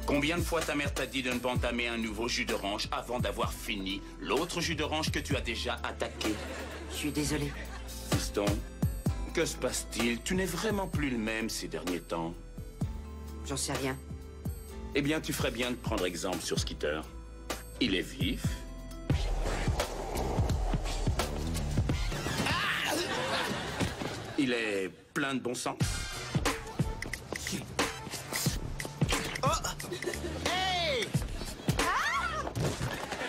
Combien de fois ta mère t'a dit de ne pas entamer un nouveau jus d'orange avant d'avoir fini l'autre jus d'orange que tu as déjà attaqué? Je suis désolé. Fiston, que se passe-t-il? Tu n'es vraiment plus le même ces derniers temps. J'en sais rien. Eh bien, tu ferais bien de prendre exemple sur Skitter. Il est vif. Il est plein de bon sens. Oh! Hey!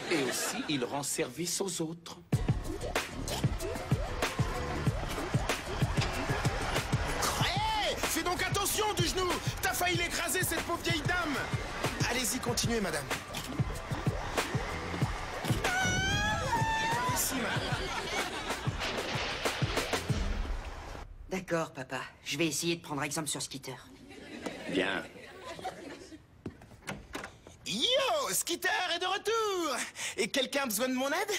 Et aussi, il rend service aux autres. Hey! Fais donc attention du genou! T'as failli l'écraser, cette pauvre vieille dame! Allez-y, continuez, madame. Par ici, madame. D'accord, papa. Je vais essayer de prendre exemple sur Skitter. Bien. Yo! Skitter est de retour! Et quelqu'un a besoin de mon aide?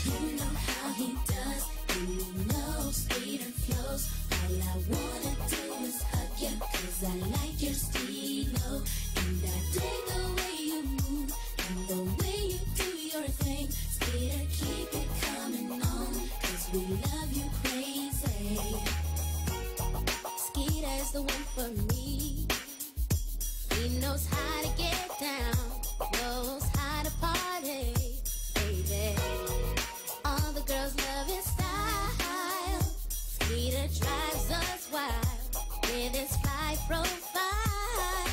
You know how he does, you know Skitter flows. All I wanna do is hug you, 'cause I like your stilo. And I dig the way you move, and the way you do your thing. Skitter, keep it coming on, 'cause we love you crazy. Skitter's the one for me. He knows how to get down, knows how to party, baby. All the girls love his style. Skitter drives us wild with his fly profile.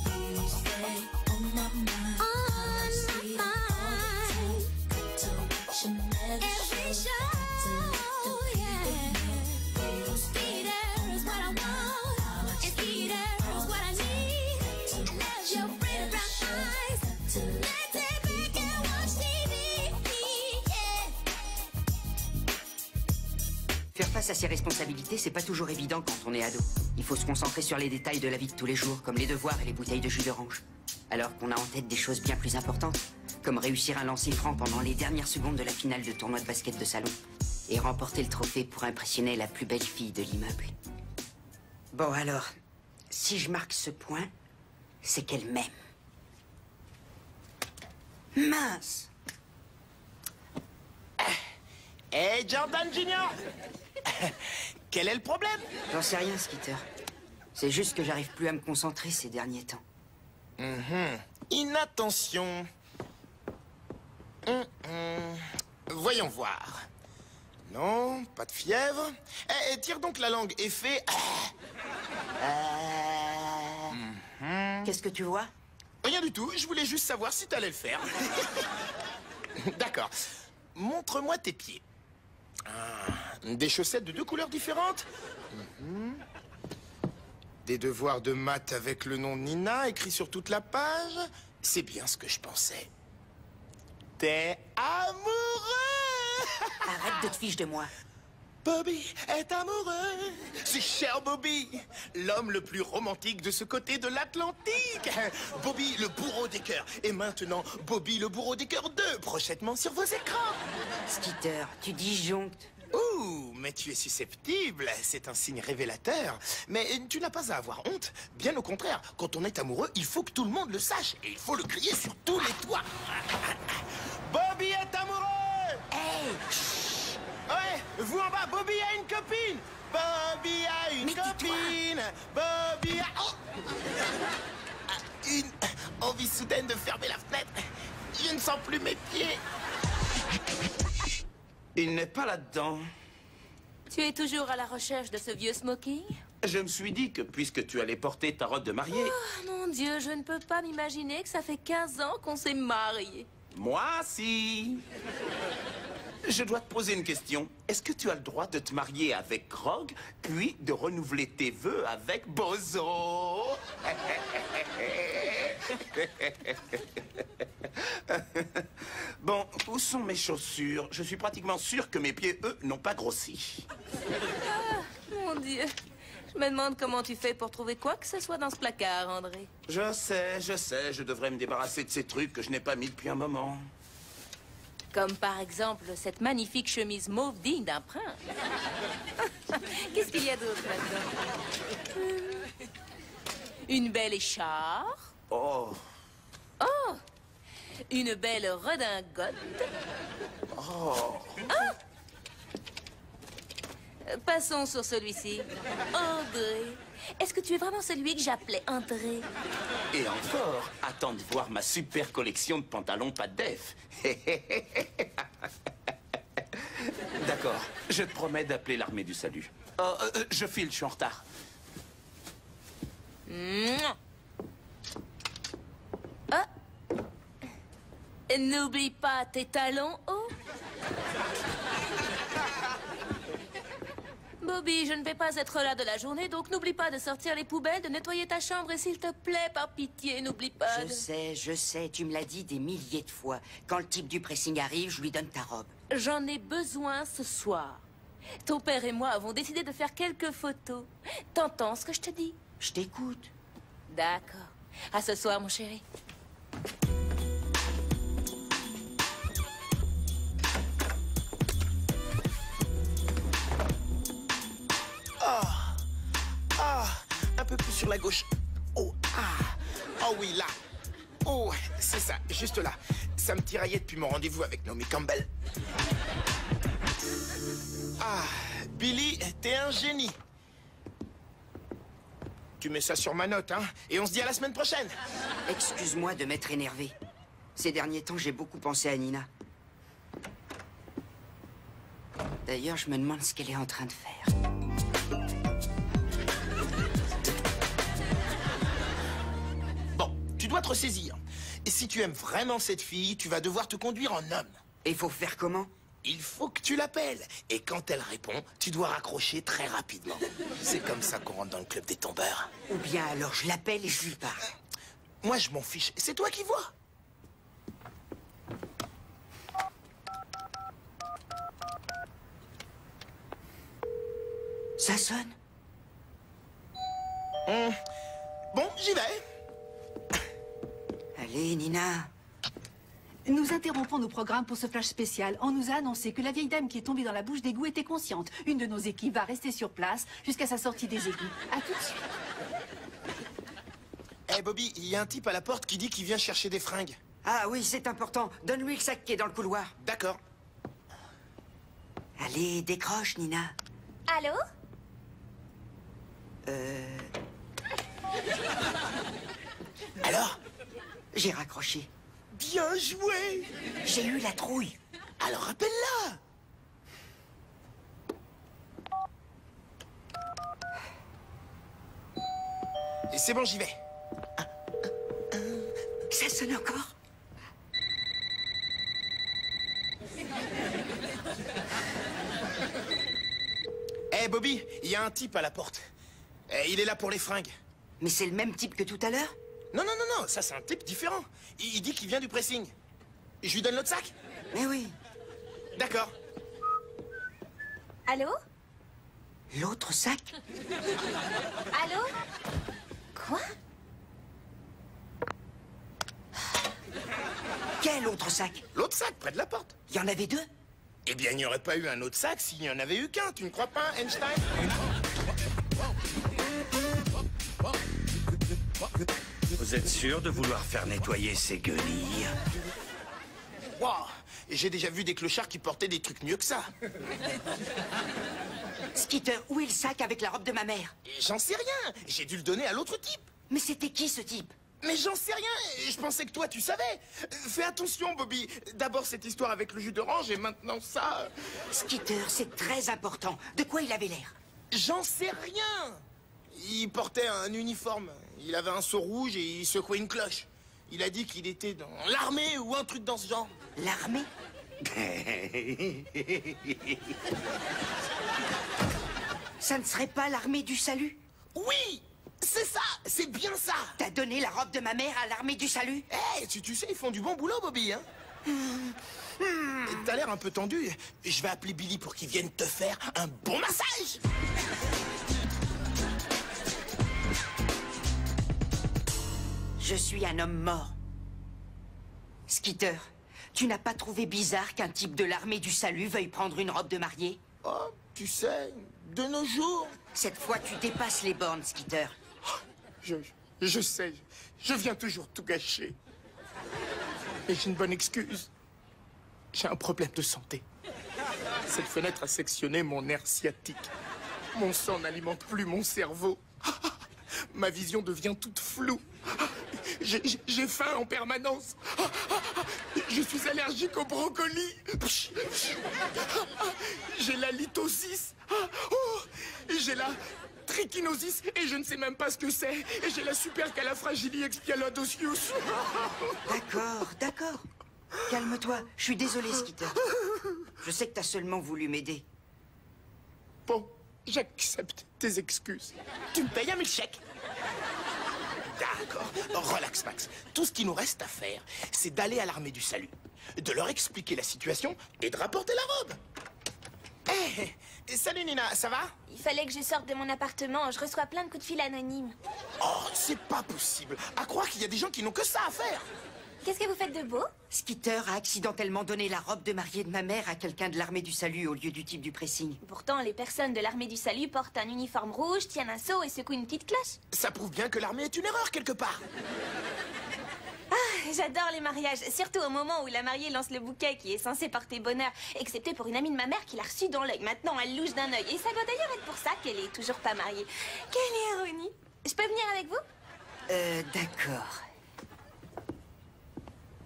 You stay on my mind, on my mind. Got to watch him every show, yeah. Skitter is what I want, and Skitter is what I need. Love your pretty brown eyes. Let's sit back and watch TV, yeah. Faire face à ses responsabilités, c'est pas toujours évident quand on est ado. Il faut se concentrer sur les détails de la vie de tous les jours, comme les devoirs et les bouteilles de jus d'orange. Alors qu'on a en tête des choses bien plus importantes, comme réussir un lancer franc pendant les dernières secondes de la finale de tournoi de basket de salon et remporter le trophée pour impressionner la plus belle fille de l'immeuble. Bon alors, si je marque ce point, c'est qu'elle m'aime. Mince! Hey, Jordan Junior! Quel est le problème? J'en sais rien, Skitter. C'est juste que j'arrive plus à me concentrer ces derniers temps. Inattention. Voyons voir. Non, pas de fièvre. Tire donc la langue et fais... Qu'est-ce que tu vois? Rien du tout, je voulais juste savoir si t'allais le faire. D'accord. Montre-moi tes pieds. Des chaussettes de 2 couleurs différentes. Des devoirs de maths avec le nom de Nina écrit sur toute la page. C'est bien ce que je pensais. T'es amoureux! Arrête de te fiche de moi. Bobby est amoureux. C'est cher Bobby, l'homme le plus romantique de ce côté de l'Atlantique. Bobby, le bourreau des cœurs. Et maintenant, Bobby, le bourreau des cœurs 2, prochainement sur vos écrans. Skitter, tu disjonctes. Ouh, mais tu es susceptible, c'est un signe révélateur. Mais tu n'as pas à avoir honte. Bien au contraire, quand on est amoureux, il faut que tout le monde le sache. Et il faut le crier sur tous les toits. Bobby est amoureux! Hey! Ouais, vous en bas, Bobby a une copine! Bobby a une copine! Bobby a... Oh! Une envie soudaine de fermer la fenêtre. Je ne sens plus mes pieds. Il n'est pas là-dedans. Tu es toujours à la recherche de ce vieux smoking? Je me suis dit que puisque tu allais porter ta robe de mariée... Oh, mon Dieu, je ne peux pas m'imaginer que ça fait 15 ans qu'on s'est mariés. Moi, si. Je dois te poser une question. Est-ce que tu as le droit de te marier avec Grog, puis de renouveler tes vœux avec Bozo? Bon, où sont mes chaussures? Je suis pratiquement sûr que mes pieds, eux, n'ont pas grossi. Ah, mon Dieu. Je me demande comment tu fais pour trouver quoi que ce soit dans ce placard, André. Je sais, je devrais me débarrasser de ces trucs que je n'ai pas mis depuis un moment. Comme par exemple cette magnifique chemise mauve digne d'un prince. Qu'est-ce qu'il y a d'autre là-dedans? Une belle écharpe. Oh, Une belle redingote. oh. Passons sur celui-ci. André. Est-ce que tu es vraiment celui que j'appelais André? Et encore, attends de voir ma super collection de pantalons pas de def. D'accord, je te promets d'appeler l'armée du salut. Je file, je suis en retard. Mouah. Ah. N'oublie pas tes talons hauts. Bobby, je ne vais pas être là de la journée, donc n'oublie pas de sortir les poubelles, de nettoyer ta chambre et s'il te plaît, par pitié, n'oublie pas Je sais, tu me l'as dit des milliers de fois. Quand le type du pressing arrive, je lui donne ta robe. J'en ai besoin ce soir. Ton père et moi avons décidé de faire quelques photos. T'entends ce que je te dis? Je t'écoute. D'accord. À ce soir, mon chéri. Un peu plus sur la gauche. Oh, oh oui, là. Oh, c'est ça, juste là. Ça me tiraillait depuis mon rendez-vous avec Naomi Campbell. Billy, t'es un génie. Tu mets ça sur ma note, hein, et on se dit à la semaine prochaine. Excuse-moi de m'être énervé. Ces derniers temps, j'ai beaucoup pensé à Nina. D'ailleurs, je me demande ce qu'elle est en train de faire. Bon, tu dois te ressaisir. Et si tu aimes vraiment cette fille, tu vas devoir te conduire en homme. Et il faut faire comment? Il faut que tu l'appelles. Et quand elle répond, tu dois raccrocher très rapidement. C'est comme ça qu'on rentre dans le club des tombeurs. Ou bien alors je l'appelle et je lui parle. Moi, je m'en fiche. C'est toi qui vois. Ça sonne? Bon, j'y vais. Allez, Nina. Nous interrompons nos programmes pour ce flash spécial. On nous a annoncé que la vieille dame qui est tombée dans la bouche d'égout était consciente. Une de nos équipes va rester sur place jusqu'à sa sortie des égouts. À tout de suite. Eh, Bobby, il y a un type à la porte qui dit qu'il vient chercher des fringues. Ah oui, c'est important. Donne-lui le sac qui est dans le couloir. D'accord. Allez, décroche, Nina. Allô? Alors? J'ai raccroché. Bien joué. J'ai eu la trouille. Alors appelle-la. Et c'est bon, j'y vais. Ça sonne encore? Eh, Bobby, il y a un type à la porte. Il est là pour les fringues. Mais c'est le même type que tout à l'heure? Non, non, non, non, ça c'est un type différent. Il dit qu'il vient du pressing. Je lui donne l'autre sac? Mais oui. D'accord. Allô? L'autre sac? Allô? Quoi? Quel autre sac? L'autre sac, près de la porte. Il y en avait deux? Eh bien, il n'y aurait pas eu un autre sac s'il n'y en avait eu qu'un. Tu ne crois pas, Einstein? Vous êtes sûr de vouloir faire nettoyer ces guenilles? Wow. J'ai déjà vu des clochards qui portaient des trucs mieux que ça. Skitter, où est le sac avec la robe de ma mère? Et j'en sais rien. J'ai dû le donner à l'autre type. Mais c'était qui, ce type? Mais j'en sais rien. Je pensais que toi, tu savais. Fais attention, Bobby. D'abord cette histoire avec le jus d'orange et maintenant ça. Skitter, c'est très important. De quoi il avait l'air? J'en sais rien. Il portait un uniforme. Il avait un seau rouge et il secouait une cloche. Il a dit qu'il était dans l'armée ou un truc dans ce genre. L'armée? Ça ne serait pas l'armée du salut? Oui, c'est ça, c'est bien ça. T'as donné la robe de ma mère à l'armée du salut? Eh, tu sais, ils font du bon boulot, Bobby, hein. T'as l'air un peu tendu. Je vais appeler Billy pour qu'il vienne te faire un bon massage. Je suis un homme mort. Skitter, tu n'as pas trouvé bizarre qu'un type de l'armée du salut veuille prendre une robe de mariée? Oh, tu sais, de nos jours... Cette fois, tu dépasses les bornes, Skitter. Je sais, je viens toujours tout gâcher. Et j'ai une bonne excuse. J'ai un problème de santé. Cette fenêtre a sectionné mon nerf sciatique. Mon sang n'alimente plus mon cerveau. Ma vision devient toute floue. J'ai faim en permanence. Je suis allergique au brocoli. J'ai la lithosis. J'ai la trichinosis et je ne sais même pas ce que c'est. Et j'ai la supercalifragilisticexpialidocious. D'accord, d'accord. Calme-toi. Je suis désolé, Skitter. Je sais que t'as seulement voulu m'aider. Bon, j'accepte tes excuses. Tu me payes un milkshake? D'accord. Relax, Max. Tout ce qu'il nous reste à faire, c'est d'aller à l'armée du salut, de leur expliquer la situation et de rapporter la robe. Salut Nina, ça va? Il fallait que je sorte de mon appartement. Je reçois plein de coups de fil anonymes. Oh, c'est pas possible. À croire qu'il y a des gens qui n'ont que ça à faire. Qu'est-ce que vous faites de beau? Skitter a accidentellement donné la robe de mariée de ma mère à quelqu'un de l'armée du salut au lieu du type du pressing. Pourtant, les personnes de l'armée du salut portent un uniforme rouge, tiennent un seau et secouent une petite cloche. Ça prouve bien que l'armée est une erreur quelque part. J'adore les mariages, surtout au moment où la mariée lance le bouquet qui est censé porter bonheur, excepté pour une amie de ma mère qui l'a reçu dans l'œil. Maintenant, elle louche d'un œil. Et ça doit d'ailleurs être pour ça qu'elle est toujours pas mariée. Quelle ironie. Je peux venir avec vous? D'accord.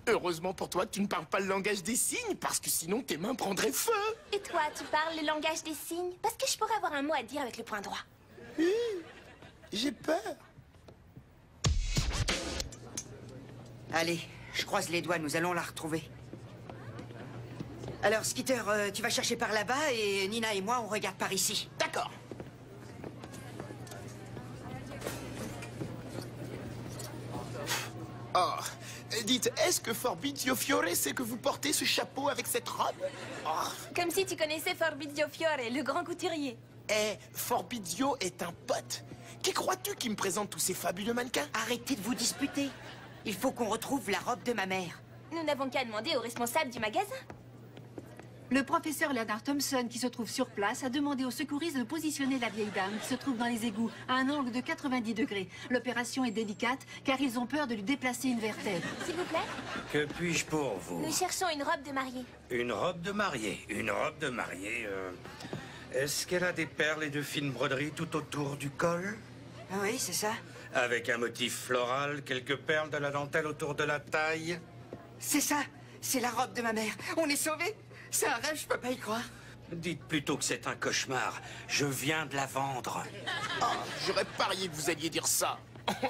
Heureusement pour toi que tu ne parles pas le langage des signes, parce que sinon tes mains prendraient feu. Et toi, tu parles le langage des signes? Parce que je pourrais avoir un mot à dire avec le point droit. J'ai peur. Allez, je croise les doigts, nous allons la retrouver. Alors, Skitter, tu vas chercher par là-bas et Nina et moi, on regarde par ici. D'accord. Oh, dites, est-ce que Forbizio Fiore sait que vous portez ce chapeau avec cette robe? Oh. Comme si tu connaissais Forbizio Fiore, le grand couturier. Forbizio est un pote. Qui crois-tu qui me présente tous ces fabuleux mannequins? Arrêtez de vous disputer. Il faut qu'on retrouve la robe de ma mère. Nous n'avons qu'à demander au responsable du magasin. Le professeur Leonard Thompson, qui se trouve sur place, a demandé aux secouristes de positionner la vieille dame qui se trouve dans les égouts à un angle de 90 degrés. L'opération est délicate car ils ont peur de lui déplacer une vertèbre. S'il vous plaît? Que puis-je pour vous? Nous cherchons une robe de mariée. Une robe de mariée. Une robe de mariée. Est-ce qu'elle a des perles et de fines broderies tout autour du col? Ah oui, c'est ça. Avec un motif floral, quelques perles, de la dentelle autour de la taille? C'est ça. C'est la robe de ma mère. On est sauvés. C'est un rêve, je peux pas y croire. Dites plutôt que c'est un cauchemar. Je viens de la vendre. Oh, j'aurais parié que vous alliez dire ça.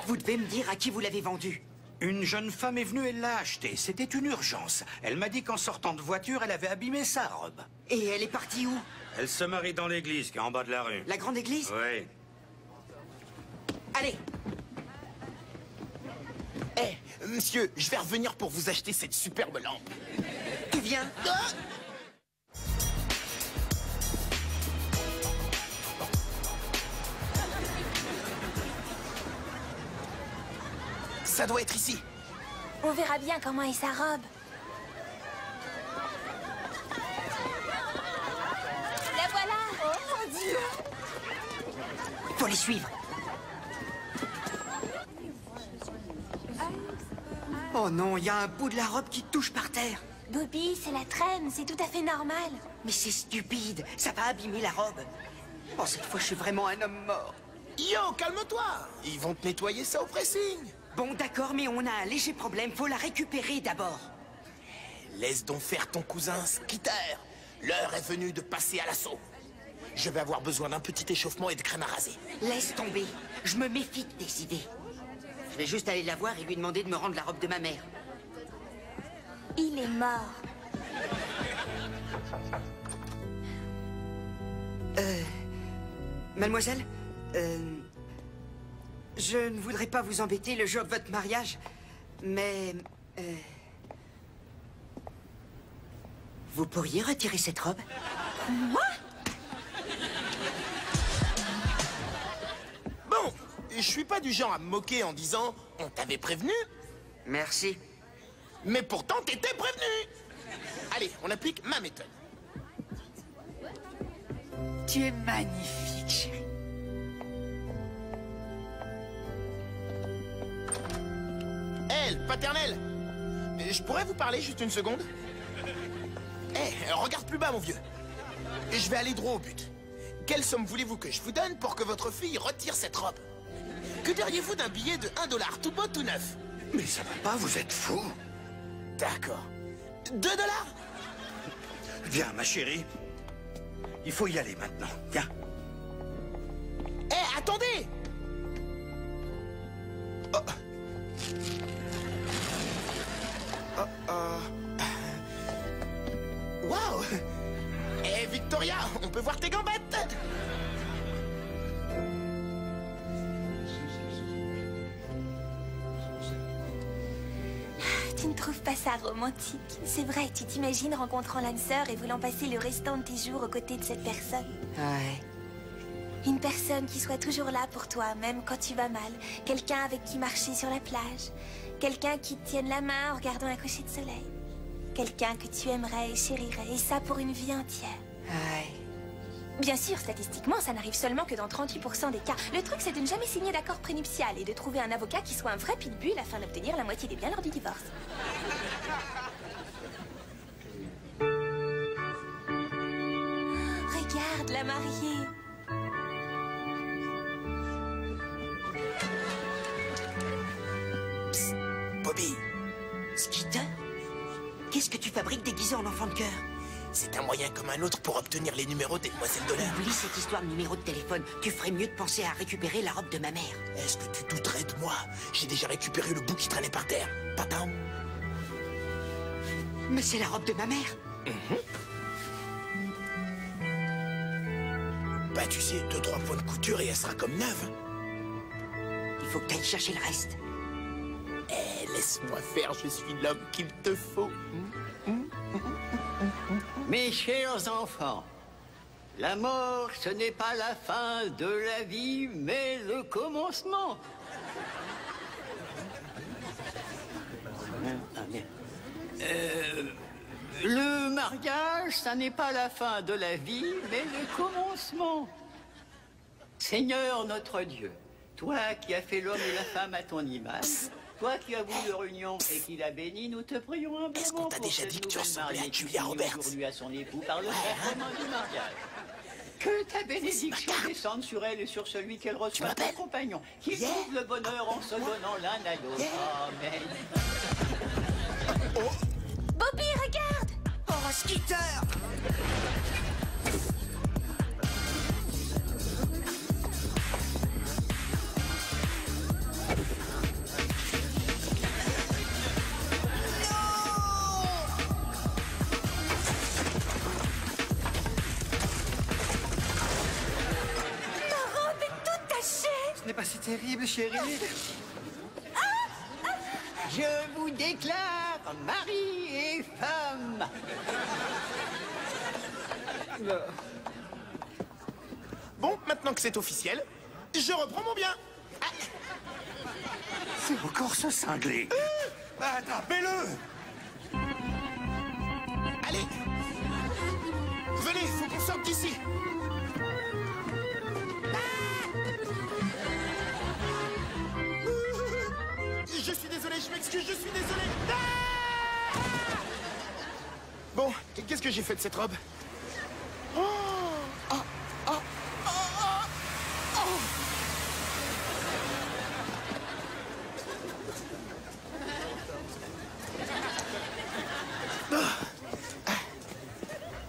Vous devez me dire à qui vous l'avez vendue. Une jeune femme est venue, elle l'a achetée. C'était une urgence. Elle m'a dit qu'en sortant de voiture, elle avait abîmé sa robe. Et elle est partie où? Elle se marie dans l'église, qui est en bas de la rue. La grande église? Oui. Allez. Monsieur, je vais revenir pour vous acheter cette superbe lampe. Tu viens? Ça doit être ici. On verra bien comment est sa robe. La voilà! Oh mon Dieu! Faut les suivre. Oh non, il y a un bout de la robe qui touche par terre. Bobby, c'est la traîne, c'est tout à fait normal. Mais c'est stupide, ça va abîmer la robe. Oh, cette fois, je suis vraiment un homme mort. Yo, calme-toi. Ils vont te nettoyer ça au pressing. Bon, d'accord, mais on a un léger problème. Faut la récupérer d'abord. Laisse donc faire ton cousin Skitter. L'heure est venue de passer à l'assaut. Je vais avoir besoin d'un petit échauffement et de crème à raser. Laisse tomber. Je me méfie de tes idées. Je vais juste aller la voir et lui demander de me rendre la robe de ma mère. Il est mort. Mademoiselle, je ne voudrais pas vous embêter le jour de votre mariage, mais... vous pourriez retirer cette robe? Moi? Bon, je suis pas du genre à me moquer en disant « on t'avait prévenu ». Merci. Mais pourtant, t'étais prévenu. Allez, on applique ma méthode. Tu es magnifique, chérie. maternelle. Je pourrais vous parler juste une seconde? Eh, regarde plus bas, mon vieux. Je vais aller droit au but. Quelle somme voulez-vous que je vous donne pour que votre fille retire cette robe? Que diriez-vous d'un billet de 1 $, tout beau, tout neuf? Mais ça va pas, vous êtes fou. D'accord. 2 $? Viens, ma chérie. Il faut y aller maintenant. Viens. Eh, attendez! Oh. Waouh! Eh, Victoria, on peut voir tes gambettes? Tu ne trouves pas ça romantique? C'est vrai, tu t'imagines rencontrant l'âme sœur et voulant passer le restant de tes jours aux côtés de cette personne. Ouais. Une personne qui soit toujours là pour toi, même quand tu vas mal. Quelqu'un avec qui marcher sur la plage. Quelqu'un qui te tienne la main en regardant un coucher de soleil. Quelqu'un que tu aimerais et chérirais, et ça pour une vie entière. Ouais. Bien sûr, statistiquement, ça n'arrive seulement que dans 38% des cas. Le truc, c'est de ne jamais signer d'accord prénuptial et de trouver un avocat qui soit un vrai pitbull afin d'obtenir la moitié des biens lors du divorce. Regarde, la mariée. Psst, Bobby. Skeeter? Qu'est-ce que tu fabriques déguisé en enfant de cœur? C'est un moyen comme un autre pour obtenir les numéros des demoiselles de l'heure. Oublie cette histoire de numéro de téléphone. Tu ferais mieux de penser à récupérer la robe de ma mère. Est-ce que tu douterais de moi? J'ai déjà récupéré le bout qui traînait par terre. Patam. Mais c'est la robe de ma mère. Bah, tu sais, 2-3 points de couture et elle sera comme neuve. Il faut que tu ailles chercher le reste. Eh, laisse-moi faire, je suis l'homme qu'il te faut. Mes chers enfants, la mort, ce n'est pas la fin de la vie, mais le commencement. Le mariage, ça n'est pas la fin de la vie, mais le commencement. Seigneur notre Dieu, toi qui as fait l'homme et la femme à ton image, toi qui as voulu leur union et qui l'a béni, nous te prions humblement. Est-ce qu'on t'a déjà dit que tu ressemblais à Julia Roberts? Aujourd'hui à son époux par le sacrement du mariage. Que ta bénédiction descende sur elle et sur celui qu'elle reçoit comme compagnon. Qu'ils trouvent le bonheur en se donnant l'un à l'autre. Amen. Bobby, regarde! Oh, Skeeter! Ce n'est pas si terrible, chérie. Je vous déclare mari et femme. Bon, maintenant que c'est officiel, je reprends mon bien. C'est encore ce cinglé. Attrapez-le. Allez, venez, faut qu'on sorte d'ici. Je suis désolé, je m'excuse, je suis désolé. Bon, qu'est-ce que j'ai fait de cette robe?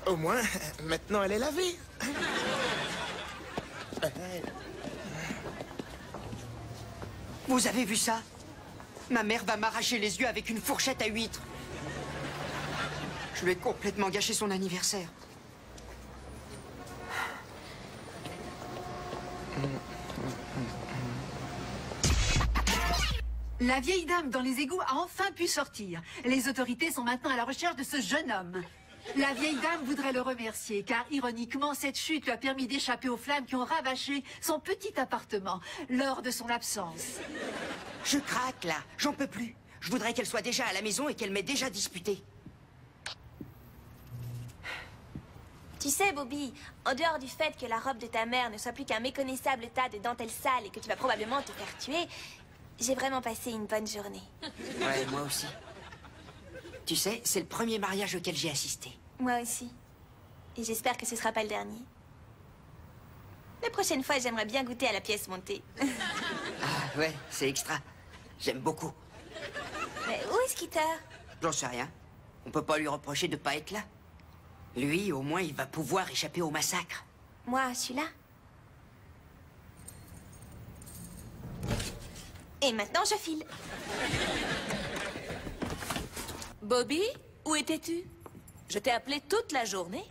Au moins, maintenant elle est lavée. Vous avez vu ça? Ma mère va m'arracher les yeux avec une fourchette à huîtres. Je lui ai complètement gâché son anniversaire. La vieille dame dans les égouts a enfin pu sortir. Les autorités sont maintenant à la recherche de ce jeune homme. La vieille dame voudrait le remercier, car ironiquement, cette chute lui a permis d'échapper aux flammes qui ont ravaché son petit appartement lors de son absence. Je craque, là. J'en peux plus. Je voudrais qu'elle soit déjà à la maison et qu'elle m'ait déjà disputé. Tu sais, Bobby, en dehors du fait que la robe de ta mère ne soit plus qu'un méconnaissable tas de dentelle sale et que tu vas probablement te faire tuer, J'ai vraiment passé une bonne journée. Ouais, moi aussi. Tu sais, c'est le premier mariage auquel j'ai assisté. Moi aussi. Et j'espère que ce sera pas le dernier. La prochaine fois, j'aimerais bien goûter à la pièce montée. Ah, ouais, c'est extra. J'aime beaucoup. Mais où est Skeeter? J'en sais rien. On peut pas lui reprocher de pas être là. Lui, au moins, il va pouvoir échapper au massacre. Moi, je suis là. Et maintenant, je file. Bobby, où étais-tu? Je t'ai appelé toute la journée.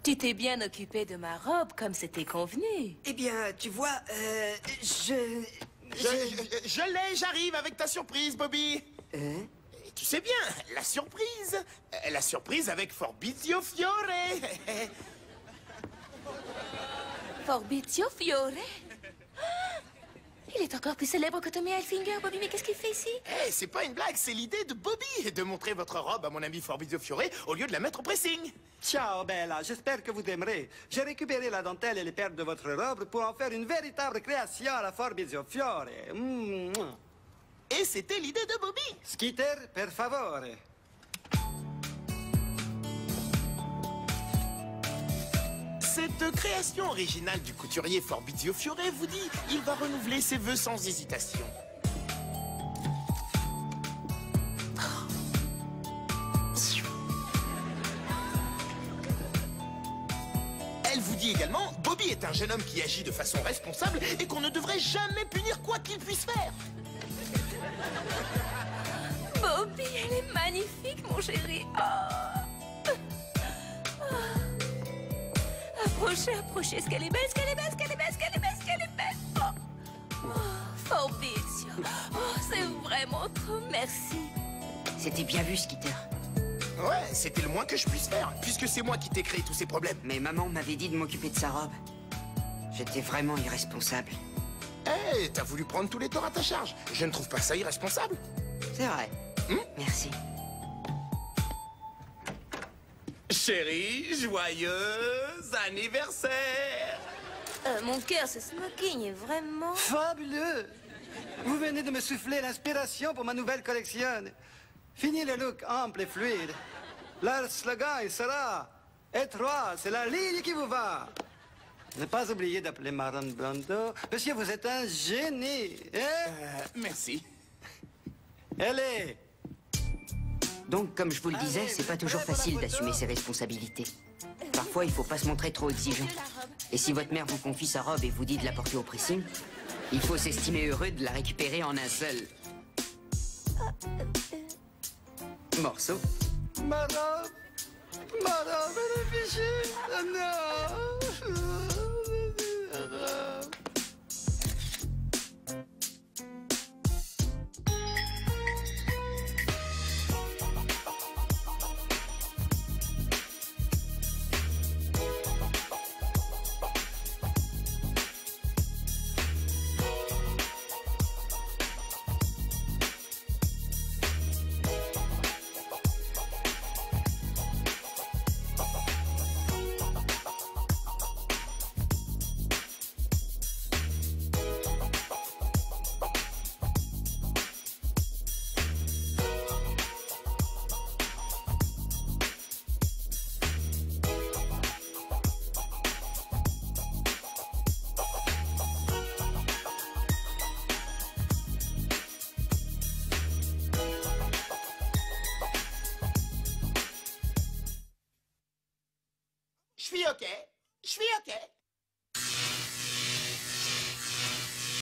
Tu t'es bien occupé de ma robe comme c'était convenu. Eh bien, tu vois, Je l'ai, j'arrive avec ta surprise, Bobby. Tu sais bien, la surprise. La surprise avec Forbizio Fiore. Forbizio Fiore? Il est encore plus célèbre que Tommy Hilfiger, Bobby, mais qu'est-ce qu'il fait ici? Eh, c'est pas une blague, c'est l'idée de Bobby de montrer votre robe à mon ami Forbizio Fiore au lieu de la mettre au pressing. Ciao, Bella, j'espère que vous aimerez. J'ai récupéré la dentelle et les perles de votre robe pour en faire une véritable création à la Forbizio Fiore. Et c'était l'idée de Bobby. Skeeter, per favore. Cette création originale du couturier Forbizio Fiore vous dit, il va renouveler ses vœux sans hésitation. Elle vous dit également, Bobby est un jeune homme qui agit de façon responsable et qu'on ne devrait jamais punir quoi qu'il puisse faire. Bobby, elle est magnifique, mon chéri. Oh. Oh. Approchez, approchez. Est-ce qu'elle est belle? Est-ce qu'elle est belle? Est-ce qu'elle est belle? Est-ce qu'elle est belle? Est-ce qu'elle est belle? Oh. Oh. Forbizio. Oh, c'est vraiment trop. Merci. C'était bien vu, Skeeter. Ouais, c'était le moins que je puisse faire, puisque c'est moi qui t'ai créé tous ces problèmes. Mais maman m'avait dit de m'occuper de sa robe. J'étais vraiment irresponsable. Eh, t'as voulu prendre tous les torts à ta charge. Je ne trouve pas ça irresponsable. C'est vrai. Merci. Chérie, joyeux anniversaire! Mon cœur, ce smoking est vraiment... Fabuleux! Vous venez de me souffler l'inspiration pour ma nouvelle collection. Fini le look ample et fluide. Leur slogan, il sera « Étroit, c'est la ligne qui vous va ». Ne pas oublier d'appeler Marlon Brando, parce que vous êtes un génie, hein? Merci. Allez! Donc, comme je vous le disais, c'est pas toujours facile d'assumer ses responsabilités. Parfois, il faut pas se montrer trop exigeant. Et si votre mère vous confie sa robe et vous dit de la porter au pressing, il faut s'estimer heureux de la récupérer en un seul morceau. Ma robe, elle est fichue. Oh non! Je suis OK.